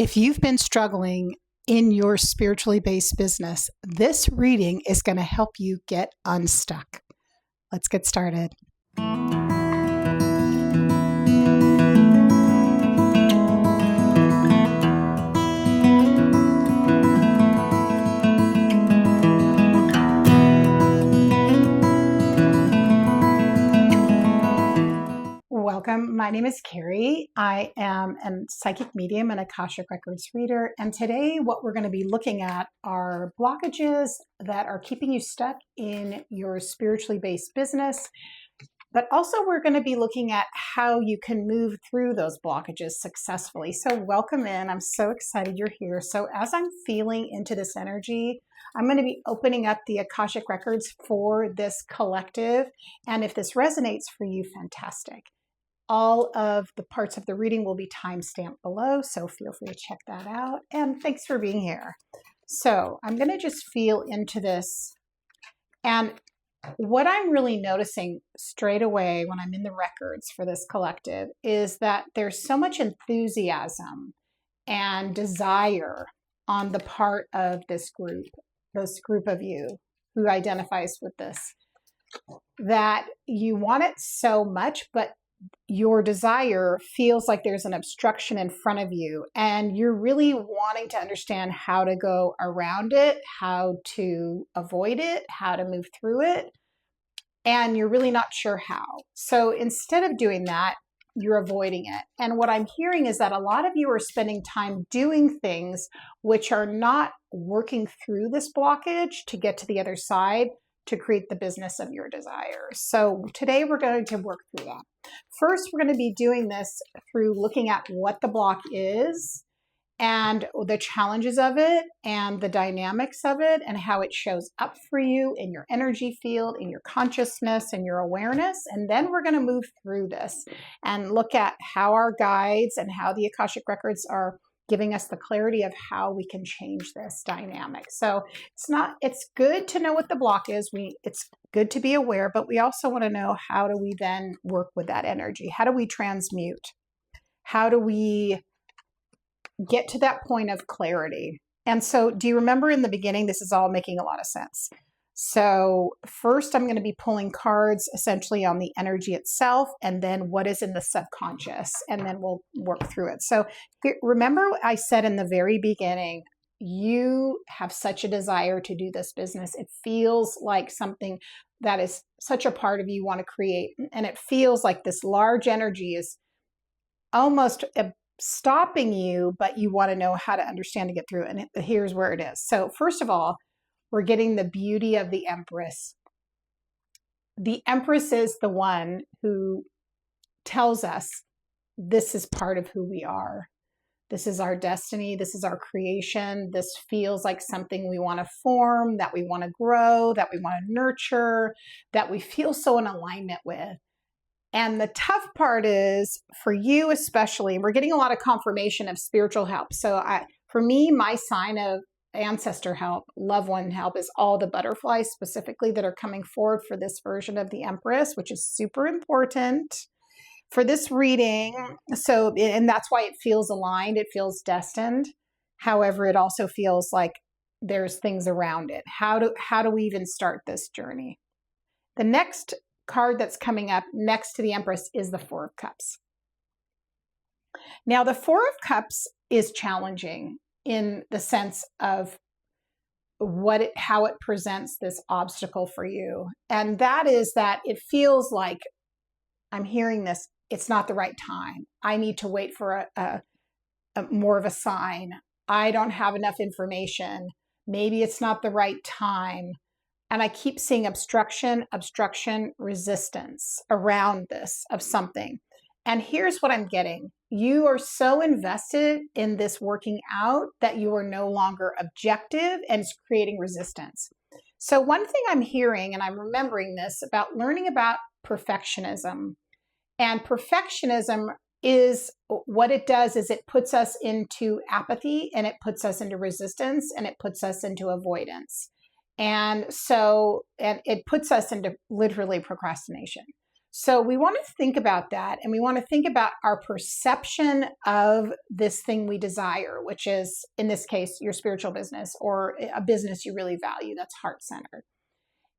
If you've been struggling in your spiritually based business, this reading is going to help you get unstuck. Let's get started. Welcome. My name is Carrie. I am a psychic medium and Akashic Records reader. And today what we're going to be looking at are blockages that are keeping you stuck in your spiritually based business. But also we're going to be looking at how you can move through those blockages successfully. So welcome in. I'm so excited you're here. So as I'm feeling into this energy, I'm going to be opening up the Akashic Records for this collective. And if this resonates for you, fantastic. All of the parts of the reading will be timestamped below, so feel free to check that out. And thanks for being here. So I'm going to just feel into this. And what I'm really noticing straight away when I'm in the records for this collective is that there's so much enthusiasm and desire on the part of this group of you who identifies with this, that you want it so much, but your desire feels like there's an obstruction in front of you and you're really wanting to understand how to go around it, how to avoid it, how to move through it, and you're really not sure how. So instead of doing that, you're avoiding it. And what I'm hearing is that a lot of you are spending time doing things which are not working through this blockage to get to the other side, to create the business of your desires. So today we're going to work through that. First, we're going to be doing this through looking at what the block is and the challenges of it and the dynamics of it and how it shows up for you in your energy field, in your consciousness and your awareness. And then we're going to move through this and look at how our guides and how the Akashic Records are giving us the clarity of how we can change this dynamic. So it's good to know what the block is. It's good to be aware, but we also want to know, how do we then work with that energy? How do we transmute? How do we get to that point of clarity? And so do you remember in the beginning, this is all making a lot of sense. So first I'm going to be pulling cards essentially on the energy itself, and then what is in the subconscious, and then we'll work through it. So remember I said in the very beginning, you have such a desire to do this business. It feels like something that is such a part of you want to create. And it feels like this large energy is almost stopping you, but you want to know how to understand to get through it. And here's where it is. So first of all, we're getting the beauty of the Empress. The Empress is the one who tells us this is part of who we are. This is our destiny. This is our creation. This feels like something we want to form, that we want to grow, that we want to nurture, that we feel so in alignment with. And the tough part is, for you especially, we're getting a lot of confirmation of spiritual help. So for me, my sign of ancestor help, loved one help, is all the butterflies specifically that are coming forward for this version of the Empress, which is super important for this reading. So, and that's why it feels aligned. It feels destined. However, it also feels like there's things around it. How do we even start this journey? The next card that's coming up next to the Empress is the Four of Cups. Now, the Four of Cups is challenging in the sense of how it presents this obstacle for you. And that is that it feels like, I'm hearing this, it's not the right time. I need to wait for a more of a sign. I don't have enough information. Maybe it's not the right time. And I keep seeing obstruction, resistance around this of something. And here's what I'm getting. You are so invested in this working out that you are no longer objective, and it's creating resistance. So one thing I'm hearing, and I'm remembering this, about learning about perfectionism. And perfectionism is, what it does is it puts us into apathy, and it puts us into resistance, and it puts us into avoidance. And it puts us into literally procrastination. So we want to think about that, and we want to think about our perception of this thing we desire, which is, in this case, your spiritual business or a business you really value that's heart-centered.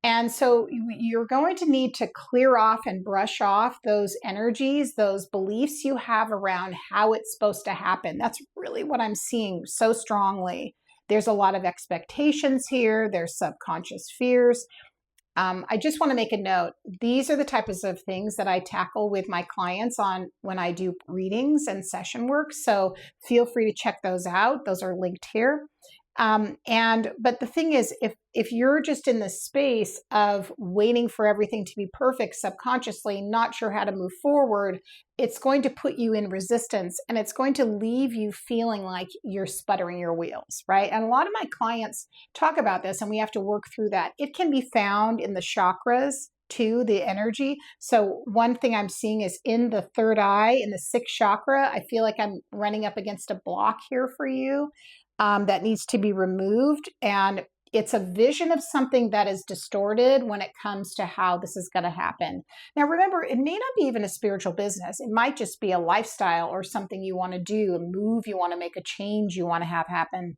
And so you're going to need to clear off and brush off those energies, those beliefs you have around how it's supposed to happen. That's really what I'm seeing so strongly. There's a lot of expectations here. There's subconscious fears. I just want to make a note. These are the types of things that I tackle with my clients on when I do readings and session work. So feel free to check those out. Those are linked here. But the thing is, if you're just in the space of waiting for everything to be perfect subconsciously, not sure how to move forward, it's going to put you in resistance, and it's going to leave you feeling like you're sputtering your wheels, right? And a lot of my clients talk about this, and we have to work through that. It can be found in the chakras too, the energy. So one thing I'm seeing is in the third eye, in the sixth chakra, I feel like I'm running up against a block here for you. That needs to be removed. And it's a vision of something that is distorted when it comes to how this is going to happen. Now, remember, it may not be even a spiritual business. It might just be a lifestyle or something you want to do, a move you want to make, a change you want to have happen.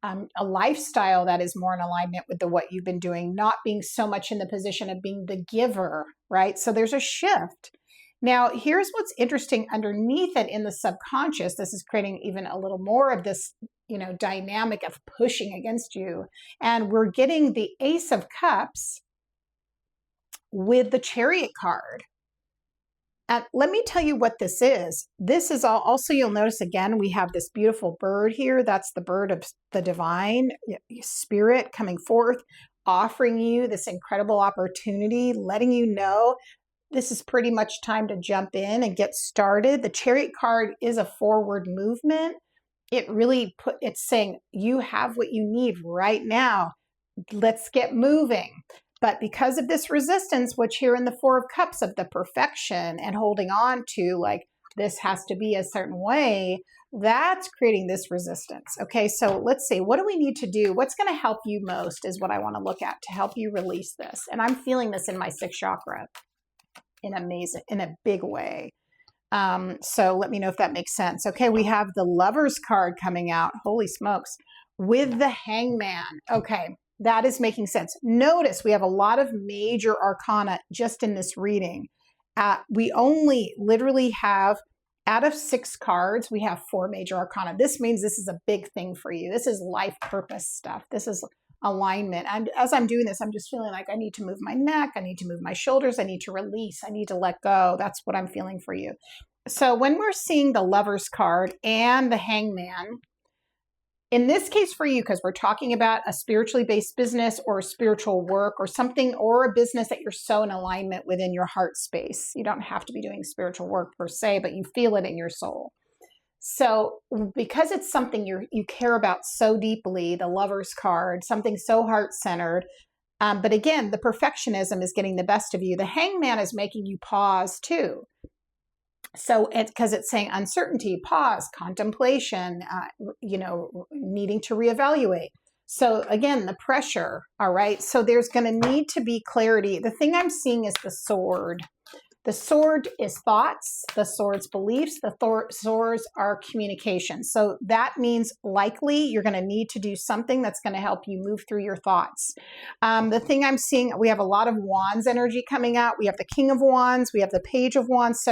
A lifestyle that is more in alignment with what you've been doing, not being so much in the position of being the giver, right? So there's a shift. Now, here's what's interesting underneath it in the subconscious. This is creating even a little more of this, dynamic of pushing against you. And we're getting the Ace of Cups with the Chariot card. And let me tell you what this is. This is also, you'll notice again, we have this beautiful bird here. That's the bird of the divine spirit coming forth, offering you this incredible opportunity, letting you know this is pretty much time to jump in and get started. The Chariot card is a forward movement. It's saying you have what you need right now. Let's get moving. But because of this resistance, which here in the Four of Cups of the perfection and holding on to like this has to be a certain way, that's creating this resistance. Okay, so let's see, what do we need to do? What's going to help you most is what I want to look at to help you release this. And I'm feeling this in my sixth chakra in a big way. So let me know if that makes sense. Okay, we have the Lover's card coming out. Holy smokes. With the Hangman. Okay, that is making sense. Notice we have a lot of major arcana just in this reading. We only literally have, out of 6 cards, we have 4 major arcana. This means this is a big thing for you. This is life purpose stuff. This is alignment. And as I'm doing this, I'm just feeling like I need to move my neck. I need to move my shoulders. I need to release. I need to let go. That's what I'm feeling for you. So when we're seeing the Lover's card and the Hangman, in this case for you, because we're talking about a spiritually based business or spiritual work or something, or a business that you're so in alignment within your heart space. You don't have to be doing spiritual work per se, but you feel it in your soul. So because it's something you care about so deeply, the Lover's card, something so heart-centered, but again, the perfectionism is getting the best of you. The Hangman is making you pause too. So because it's saying uncertainty, pause, contemplation, needing to reevaluate. So again, the pressure, all right? So there's going to need to be clarity. The thing I'm seeing is the Sword. The Sword is thoughts, the Sword's beliefs, the Swords are communication. So that means likely you're going to need to do something that's going to help you move through your thoughts. The thing I'm seeing, we have a lot of Wands energy coming out. We have the King of Wands, we have the Page of Wands.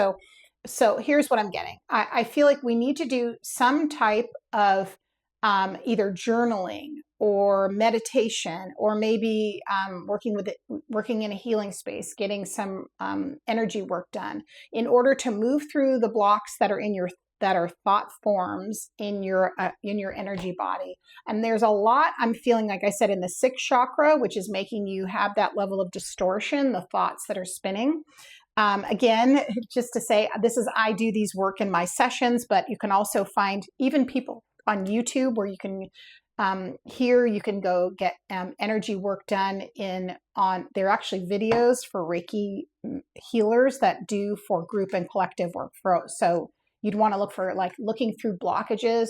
So here's what I'm getting. I feel like we need to do some type of either journaling or meditation, or maybe working in a healing space, getting some energy work done in order to move through the blocks that are thought forms in your energy body. And there's a lot I'm feeling, like I said, in the 6th chakra, which is making you have that level of distortion, the thoughts that are spinning. Again, just to say, I do these work in my sessions, but you can also find even people on YouTube where you can you can go get energy work done they're actually videos for Reiki healers that do for group and collective work. So you'd want to look for looking through blockages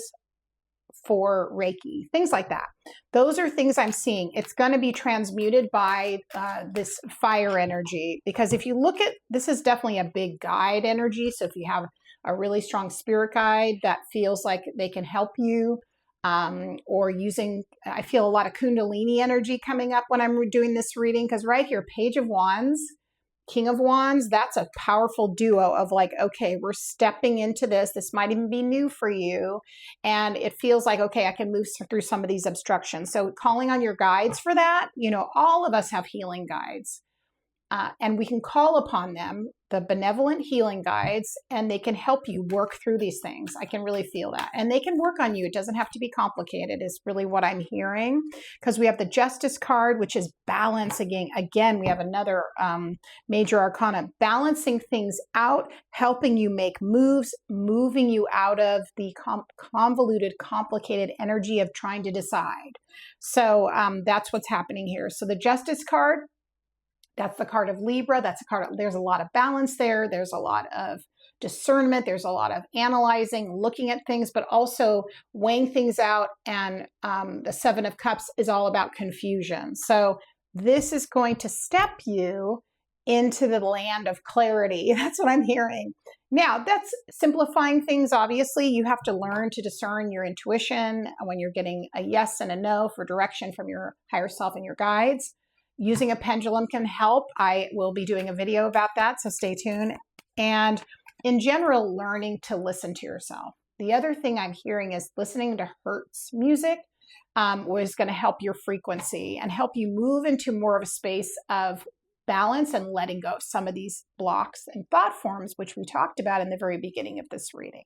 for Reiki, things like that. Those are things I'm seeing. It's going to be transmuted by this fire energy, because if you look at, this is definitely a big guide energy. So if you have a really strong spirit guide that feels like they can help you, or using, I feel a lot of Kundalini energy coming up when I'm doing this reading, because right here, Page of Wands, King of Wands, that's a powerful duo of like, okay, we're stepping into this. This might even be new for you. And it feels like, okay, I can move through some of these obstructions. So calling on your guides for that, you know, all of us have healing guides. And we can call upon them, the benevolent healing guides, and they can help you work through these things. I can really feel that. And they can work on you. It doesn't have to be complicated, is really what I'm hearing. Because we have the Justice card, which is balance again. Again, we have another major arcana, balancing things out, helping you make moves, moving you out of the convoluted, complicated energy of trying to decide. So that's what's happening here. So the Justice card, that's the card of Libra. That's a card, there's a lot of balance there. There's a lot of discernment. There's a lot of analyzing, looking at things, but also weighing things out. And the Seven of Cups is all about confusion. So this is going to step you into the land of clarity. That's what I'm hearing. Now, that's simplifying things. Obviously, you have to learn to discern your intuition when you're getting a yes and a no for direction from your higher self and your guides. Using a pendulum can help. I will be doing a video about that, so stay tuned. And in general, learning to listen to yourself. The other thing I'm hearing is listening to Hertz music was going to help your frequency and help you move into more of a space of balance and letting go of some of these blocks and thought forms, which we talked about in the very beginning of this reading.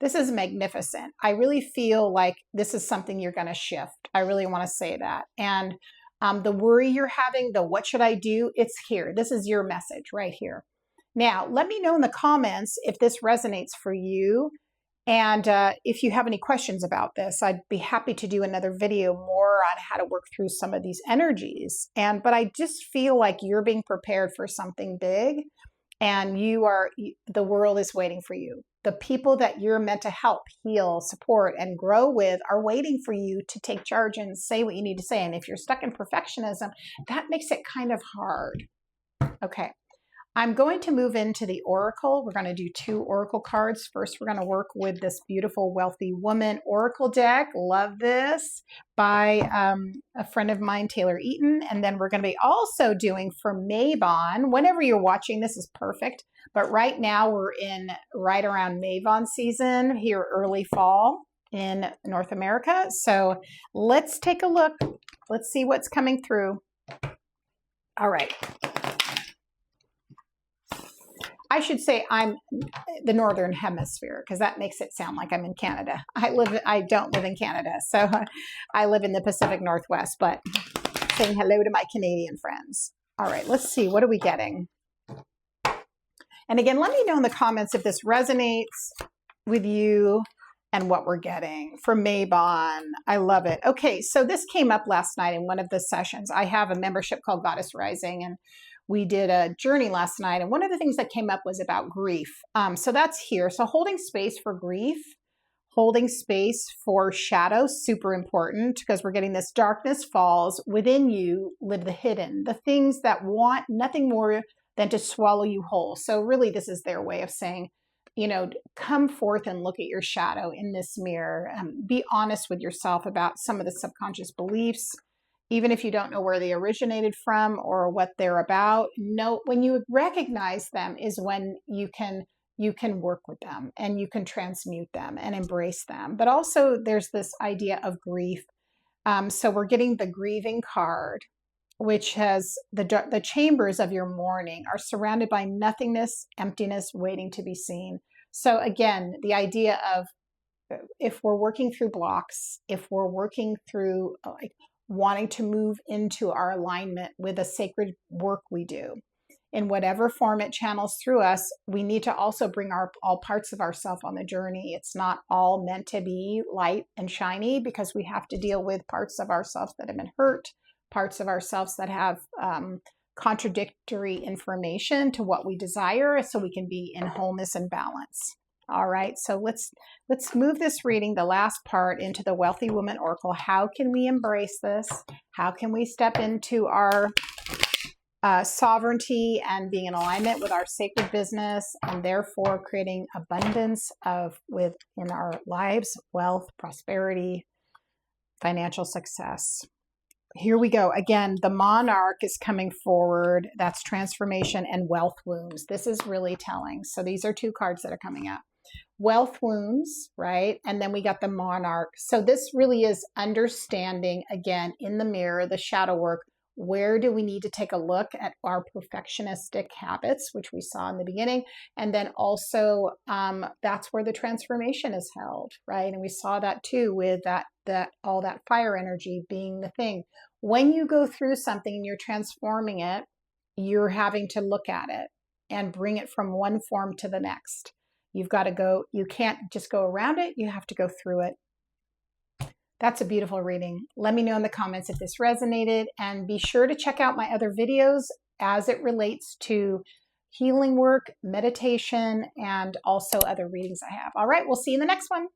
This is magnificent. I really feel like this is something you're going to shift. I really want to say that. And the worry you're having, the what should I do, it's here. This is your message right here. Now, let me know in the comments if this resonates for you. And if you have any questions about this, I'd be happy to do another video more on how to work through some of these energies. But I just feel like you're being prepared for something big, and the world is waiting for you. The people that you're meant to help, heal, support, and grow with are waiting for you to take charge and say what you need to say. And if you're stuck in perfectionism, that makes it kind of hard. Okay, I'm going to move into the Oracle. We're going to do 2 Oracle cards. First, we're going to work with this beautiful Wealthy Woman Oracle deck. Love this, by a friend of mine, Taylor Eaton. And then we're going to be also doing for Mabon. Whenever you're watching, this is perfect. But right now we're in right around Mabon season here, early fall in North America. So let's take a look. Let's see what's coming through. All right. I should say I'm the Northern Hemisphere, because that makes it sound like I'm in Canada. I don't live in Canada, so I live in the Pacific Northwest, but saying hello to my Canadian friends. All right, let's see, what are we getting? And again, let me know in the comments if this resonates with you and what we're getting for Mabon. I love it. Okay, so this came up last night in one of the sessions. I have a membership called Goddess Rising, and we did a journey last night. And one of the things that came up was about grief. So that's here. So holding space for grief, holding space for shadow, super important, because we're getting this darkness falls. Within you live the hidden, the things that want nothing more than to swallow you whole. So really, this is their way of saying, you know, come forth and look at your shadow in this mirror. Be honest with yourself about some of the subconscious beliefs, even if you don't know where they originated from or what they're about. No, when you recognize them is when you can work with them and you can transmute them and embrace them. But also there's this idea of grief. So we're getting the grieving card, which has the chambers of your mourning are surrounded by nothingness, emptiness, waiting to be seen. So again, the idea of if we're working through blocks, if we're working through like wanting to move into our alignment with the sacred work we do, in whatever form it channels through us, we need to also bring all parts of ourselves on the journey. It's not all meant to be light and shiny, because we have to deal with parts of ourselves that have been hurt, parts of ourselves that have contradictory information to what we desire, so we can be in wholeness and balance. All right, so let's move this reading, the last part, into the Wealthy Woman Oracle. How can we embrace this? How can we step into our sovereignty and being in alignment with our sacred business, and therefore creating abundance within our lives, wealth, prosperity, financial success? Here we go. Again, the monarch is coming forward. That's transformation and wealth wounds. This is really telling. So these are two cards that are coming up. Wealth wounds, right? And then we got the monarch. So this really is understanding, again, in the mirror, the shadow work. Where do we need to take a look at our perfectionistic habits, which we saw in the beginning? And then also, that's where the transformation is held, right? And we saw that too with all that fire energy being the thing. When you go through something and you're transforming it, you're having to look at it and bring it from one form to the next. You've got to go, you can't just go around it, you have to go through it. That's a beautiful reading. Let me know in the comments if this resonated, and be sure to check out my other videos as it relates to healing work, meditation, and also other readings I have. All right, we'll see you in the next one.